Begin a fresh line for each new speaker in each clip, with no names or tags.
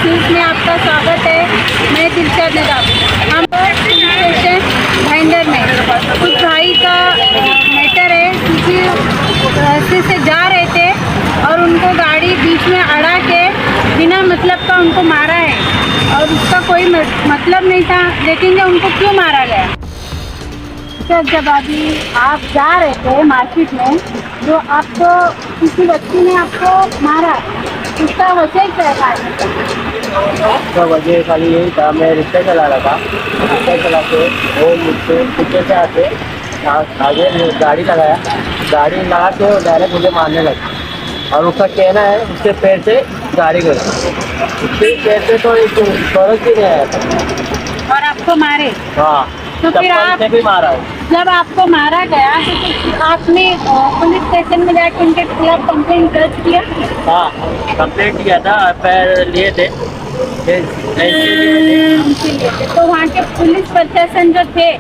News में आपका स्वागत है। मैं दिलशाद नदाब। हम स्टेशन भाईंदर में कुछ भाई का मैटर है, किसी रास्ते से जा रहे थे और उनको गाड़ी बीच में अड़ा के बिना मतलब का उनको मारा है और उसका कोई मतलब नहीं था, लेकिन उनको क्यों मारा गया? सर, जब अभी आप जा रहे थे मार्केट में, जो आपको किसी व्यक्ति ने आपको मारा, उसका वजह क्या था?
उसका वजह खाली यही था, मैं रिक्शा चला रहा था। रिक्शा चला के वो मुझसे पीछे से आके आगे गाड़ी लगाया, गाड़ी लगा के वो डायरेक्ट मुझे मारने लगा और उसका कहना है उसके पैर से गाड़ी गई, उसके पैर से तो एक फर्क भी नहीं आया था
और आपको मारे?
हाँ,
तो फिर आप
भी मारा है।
जब आपको मारा गया तो आपने पुलिस स्टेशन में जाकर उनके खिलाफ कंप्लेंट दर्ज किया?
हाँ, कंप्लेंट किया था, पैर लिए थे।
तो वहाँ के पुलिस प्रशासन जो थे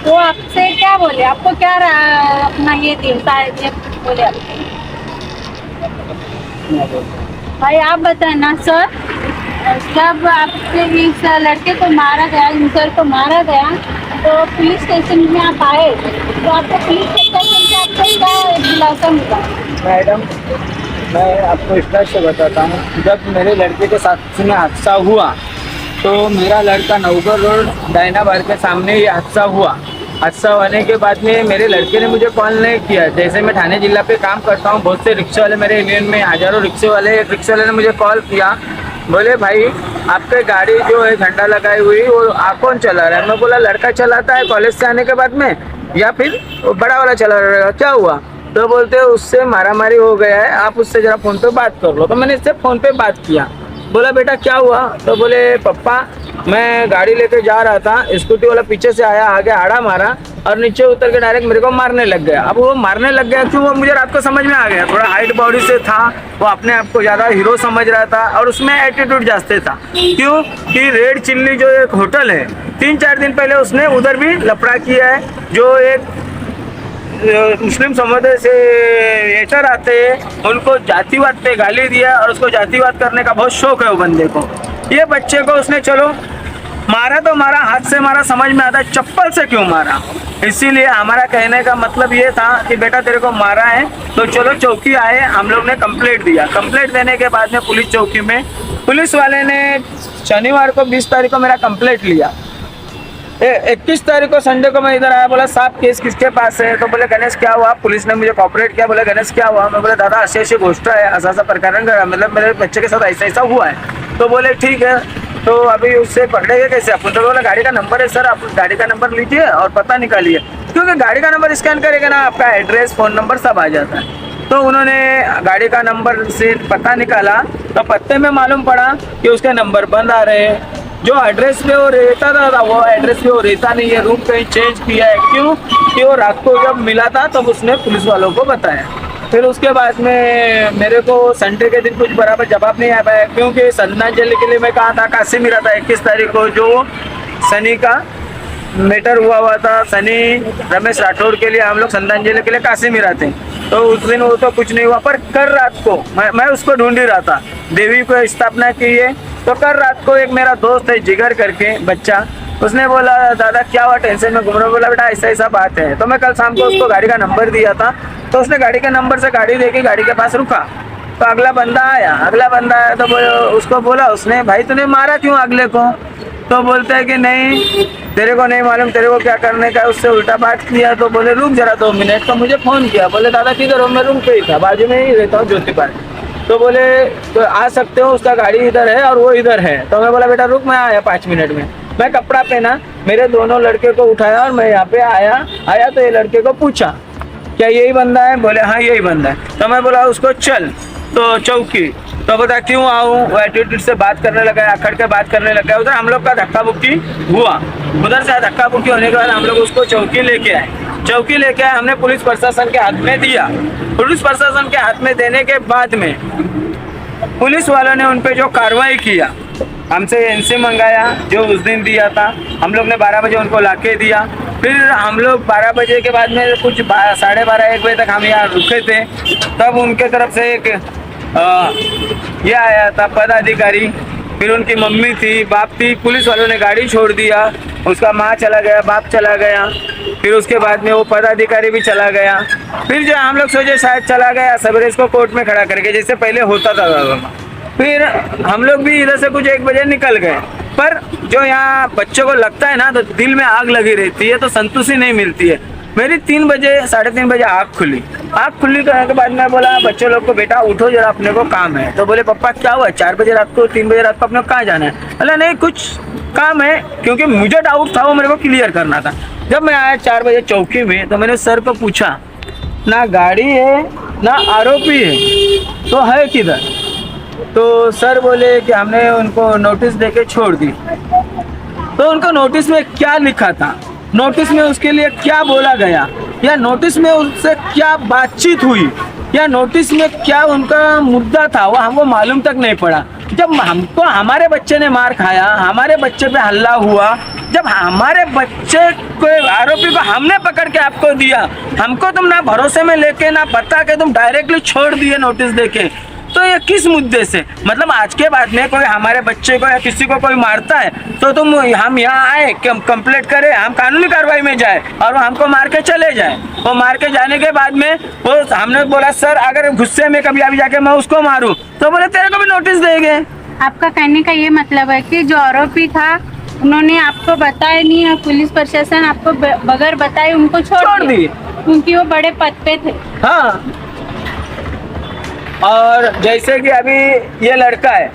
वो आपसे क्या बोले? आपको क्या अपना ये बोले आपको? भाई आप बताना सर, जब आपके इस लड़के को मारा गया, इंसर को मारा गया, तो पुलिस स्टेशन में आप आए तो आपको पुलिस स्टेशन से आपको क्या दिलासा मिला?
मैडम, मैं आपको इतना से बताता हूँ, जब मेरे लड़के के साथ में हादसा हुआ तो मेरा लड़का नवगढ़ रोड डायना बार के सामने ये हादसा हुआ। हादसा होने के बाद में मेरे लड़के ने मुझे कॉल नहीं किया। जैसे मैं थाने जिला पे काम करता हूँ, बहुत से रिक्शे वाले मेरे यूनियन में हज़ारों रिक्शे वाले, एक रिक्शे वाले ने मुझे कॉल किया, बोले भाई आपके गाड़ी जो है झंडा लगाई हुई वो कौन चला रहा है? मैं बोला लड़का चलाता है कॉलेज से आने के बाद में, या फिर वो बड़ा वाला चला रहेगा, क्या हुआ? तो बोलते उससे मारामारी हो गया है, आप उससे ज़रा फ़ोन पे बात कर लो। तो मैंने इससे फ़ोन पे बात किया, बोला बेटा क्या हुआ? तो बोले पप्पा मैं गाड़ी लेके जा रहा था, स्कूटी वाला पीछे से आया, आगे आड़ा मारा और नीचे उतर के डायरेक्ट मेरे को मारने लग गया। अब वो मारने लग गया क्यों, वो मुझे रात को समझ में आ गया। थोड़ा हाइट बॉडी से था, वो अपने आप को ज़्यादा हीरो समझ रहा था और उसमें एटीट्यूड जाते था। क्यों कि रेड चिल्ली जो एक होटल है, 3-4 दिन पहले उसने उधर भी लफड़ा किया है। जो एक मुस्लिम समुदाय से वेटर आते हैं उनको जातिवाद पे गाली दिया और उसको जातिवाद करने का बहुत शौक है वो बंदे को। ये बच्चे को उसने चलो मारा तो मारा, हाथ से मारा समझ में आता है, चप्पल से क्यों मारा? इसीलिए हमारा कहने का मतलब ये था कि बेटा तेरे को मारा है तो चलो चौकी आए, हम लोग ने कंप्लेंट दिया। कंप्लेंट देने के बाद में पुलिस चौकी में पुलिस वाले ने शनिवार को 20 तारीख को मेरा कंप्लेंट लिया। 21 तारीख को संडे को मैं इधर आया, बोला साहब केस किसके पास है? तो बोले गणेश क्या हुआ? पुलिस ने मुझे कॉपरेट किया, बोले गणेश क्या हुआ? मैं बोले दादा ऐसी गोष्ट है, ऐसा प्रकरण मतलब मेरे बच्चे के साथ ऐसा हुआ है। तो बोले ठीक है, तो अभी उससे पकड़ेंगे कैसे अपन? तो बोला गाड़ी का नंबर है सर, आप गाड़ी का नंबर लीजिए और पता निकालिए, क्योंकि गाड़ी का नंबर स्कैन करेगा ना आपका एड्रेस फ़ोन नंबर सब आ जाता है। तो उन्होंने गाड़ी का नंबर से पता निकाला तो पत्ते में मालूम पड़ा कि उसके नंबर बंद आ रहे हैं। जो एड्रेस पे वो रहता था वो एड्रेस पे वो रहता नहीं है, रूम कहीं चेंज किया है। क्यों कि वो रात को जब मिला था तब उसने पुलिस वालों को बताया। फिर उसके बाद में मेरे को संडे के दिन कुछ बराबर जवाब नहीं आ पाया, क्योंकि श्रद्धांजलि के लिए मैं कहा था काशी मिला था 21 तारीख को, जो सनी का मैटर हुआ था। सनी रमेश राठौड़ के लिए हम लोग श्रद्धांजलि के लिए काशी मिला थे, तो उस दिन वो तो कुछ नहीं हुआ। पर कल रात को मैं उसको ढूंढ ही रहा था, देवी को स्थापना की है। तो कल रात को एक मेरा दोस्त है जिगर करके बच्चा, उसने बोला दादा क्या हुआ, टेंशन में घूम रहा? बोला बेटा ऐसा ऐसा बात है। तो मैं कल शाम को उसको गाड़ी का नंबर दिया था, तो उसने गाड़ी के नंबर से गाड़ी देखी, गाड़ी के पास रुका। तो अगला बंदा आया तो उसको बोला उसने, भाई तूने मारा क्यों अगले को? तो बोलते हैं कि नहीं तेरे को नहीं मालूम, तेरे को क्या करने का। उससे उल्टा बात किया। तो बोले रुक जरा 2 मिनट। तो मुझे फ़ोन किया, बोले दादा किधर हो? मैं रूम पे ही था, बाजू में ही रहता हूँ ज्योति पार्क। तो बोले तो आ सकते हो, उसका गाड़ी इधर है और वो इधर है। तो मैं बोला बेटा रुक, मैं आया 5 मिनट में। मैं कपड़ा पहना, मेरे दोनों लड़के को उठाया और मैं यहाँ पे आया तो ये लड़के को पूछा क्या यही बंदा है? बोले हाँ यही बंदा है। तो मैं बोला उसको चल तो चौकी। तो बता क्यों आऊँ? वो एटीट्यूड से बात करने लगा, अखड़ के बात करने लगा। उधर हम लोग का धक्का बुक्की हुआ, उधर से धक्का बुक्की होने के बाद हम लोग उसको चौकी लेके आए। चौकी लेके आए, हमने पुलिस प्रशासन के हाथ में दिया। पुलिस प्रशासन के हाथ में देने के बाद में पुलिस वालों ने उन पे जो कार्रवाई किया, हमसे एनसी मंगाया जो उस दिन दिया था, हम लोग ने 12 बजे उनको लाके दिया। फिर हम लोग 12 बजे के बाद में कुछ 12:30-1 बजे तक हम यहाँ रुके थे। तब उनके तरफ से एक ये आया था पदाधिकारी, फिर उनकी मम्मी थी, बाप थी, पुलिस वालों ने गाड़ी छोड़ दिया, उसका माँ चला गया, बाप चला गया, फिर उसके बाद में वो पदाधिकारी भी चला गया। फिर जो हम लोग सोचे शायद चला गया, सवेरे इसको कोर्ट में खड़ा करके जैसे पहले होता था दादा। फिर हम लोग भी इधर से कुछ 1 बजे निकल गए, पर जो यहाँ बच्चों को लगता है ना तो दिल में आग लगी रहती है, तो संतुष्टि नहीं मिलती है। मेरी 3 बजे 3:30 बजे आँख खुली करने के बाद मैं बोला बच्चों लोग को, बेटा उठो जरा, अपने को काम है। तो बोले पापा क्या हुआ, 4 बजे रात को 3 बजे रात को अपने को कहाँ जाना है? बोला नहीं कुछ काम है, क्योंकि मुझे डाउट था वो मेरे को क्लियर करना था। जब मैं आया 4 बजे चौकी में तो मैंने सर को पूछा, ना गाड़ी है ना आरोपी है, तो है किधर? तो सर बोले कि हमने उनको नोटिस देके छोड़ दी। तो उनको नोटिस में क्या लिखा था, नोटिस में उसके लिए क्या बोला गया, या नोटिस में उससे क्या बातचीत हुई, या नोटिस में क्या उनका मुद्दा था, वो हमको मालूम तक नहीं पड़ा। जब हमको हमारे बच्चे ने मार खाया, हमारे बच्चे पे हल्ला हुआ, जब हमारे बच्चे को आरोपी को हमने पकड़ के आपको दिया, हमको तुम ना भरोसे में लेके ना बता के तुम डायरेक्टली छोड़ दिए नोटिस देके, तो ये किस मुद्दे से? मतलब आज के बाद में कोई हमारे बच्चे को या किसी को कोई मारता है तो तुम हम यहाँ आए कि हम कंप्लेंट करें, हम कानूनी कार्रवाई में जाए और वो हमको मार के चले जाए। वो मार के जाने के बाद में वो हमने बोला सर अगर गुस्से में कभी अभी जाके मैं उसको मारूं तो बोले तेरे को भी नोटिस देंगे।
आपका कहने का ये मतलब है कि जो आरोपी था उन्होंने आपको बताया नहीं है, पुलिस प्रशासन आपको बगैर बताए उनको छोड़ दिए क्योंकि वो बड़े पद पे थे।
हाँ, और जैसे कि अभी ये लड़का है,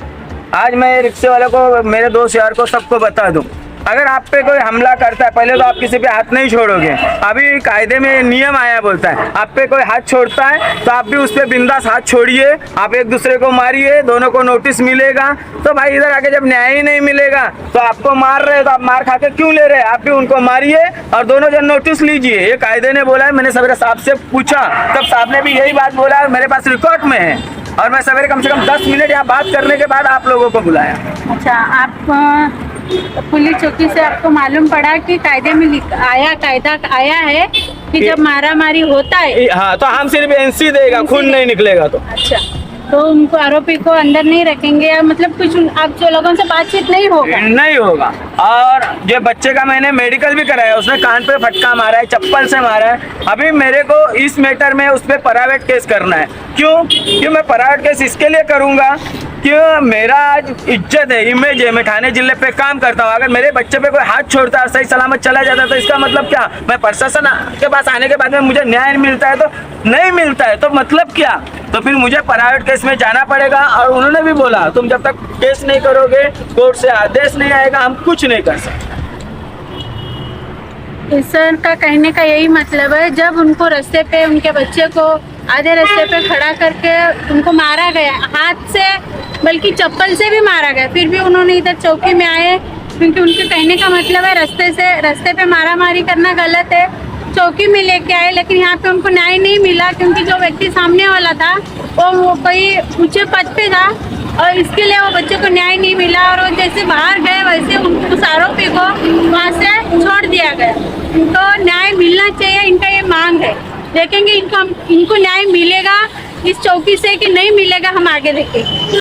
आज मैं रिक्शे वाले को, मेरे दोस्त यार को, सबको बता दूं, अगर आप पे कोई हमला करता है पहले तो आप किसी पे हाथ नहीं छोड़ोगे। अभी कायदे में नियम आया बोलता है आप पे कोई हाथ छोड़ता है तो आप भी उस पे बिंदास हाथ छोड़िए, आप एक दूसरे को मारिए, दोनों को नोटिस मिलेगा। तो भाई इधर आके जब न्याय ही नहीं मिलेगा तो आपको मार रहे तो आप मार खा के क्यों ले रहे हैं? आप भी उनको मारिए और दोनों जन नोटिस लीजिए। ये कायदे ने बोला है, मैंने सवेरे साहब से पूछा तब साहब ने भी यही बात बोला है, मेरे पास रिकॉर्ड में है, और मैं सवेरे कम से कम 10 मिनट यहाँ बात करने के बाद आप लोगों को बुलाया।
अच्छा, आप पुलिस चौकी से आपको मालूम पड़ा कि कायदा आया है कि जब मारामारी होता है
हाँ तो हम सिर्फ एनसी देगा, खून नहीं निकलेगा। तो
अच्छा, तो उनको आरोपी को अंदर नहीं रखेंगे या मतलब कुछ आप जो लोगों से बातचीत नहीं होगा। और जो बच्चे का मैंने मेडिकल भी कराया, उसने कान पे फटका मारा है, चप्पल से मारा है। अभी मेरे को इस मैटर में उस पर प्राइवेट केस करना है। क्यों मैं प्राइवेट केस इसके लिए करूँगा क्यों मेरा आज इज्जत है, इमेज है, मैं थाने जिले पे काम करता हूँ। अगर मेरे बच्चे पे कोई हाथ छोड़ता है सही सलामत चला जाता है तो इसका मतलब क्या? मैं प्रशासन के पास आने के बाद में मुझे न्याय मिलता है तो नहीं मिलता है तो मतलब क्या? तो फिर मुझे प्राइवेट केस में जाना पड़ेगा। और उन्होंने भी बोला तुम जब तक केस नहीं करोगे, कोर्ट से आदेश नहीं आएगा, हम कुछ नहीं कर सकते। सर का कहने का यही मतलब है, जब उनको रास्ते पे उनके बच्चे को आधे रास्ते पे खड़ा करके उनको मारा गया, हाथ से बल्कि चप्पल से भी मारा गया, फिर भी उन्होंने इधर चौकी में आए, क्योंकि उनके कहने का मतलब है रास्ते पे मारामारी करना गलत है, चौकी में लेके आए। लेकिन यहाँ पे उनको न्याय नहीं मिला क्योंकि जो व्यक्ति सामने वाला था वो कोई ऊंचे पद पे था और इसके लिए वो बच्चे को न्याय नहीं मिला। और वो जैसे बाहर गए वैसे उस आरोपी को वहाँ से छोड़ दिया गया। तो न्याय मिलना चाहिए, इनका ये मांग है। देखेंगे इनको न्याय मिलेगा इस चौकी से कि नहीं मिलेगा, हम आगे देखेंगे।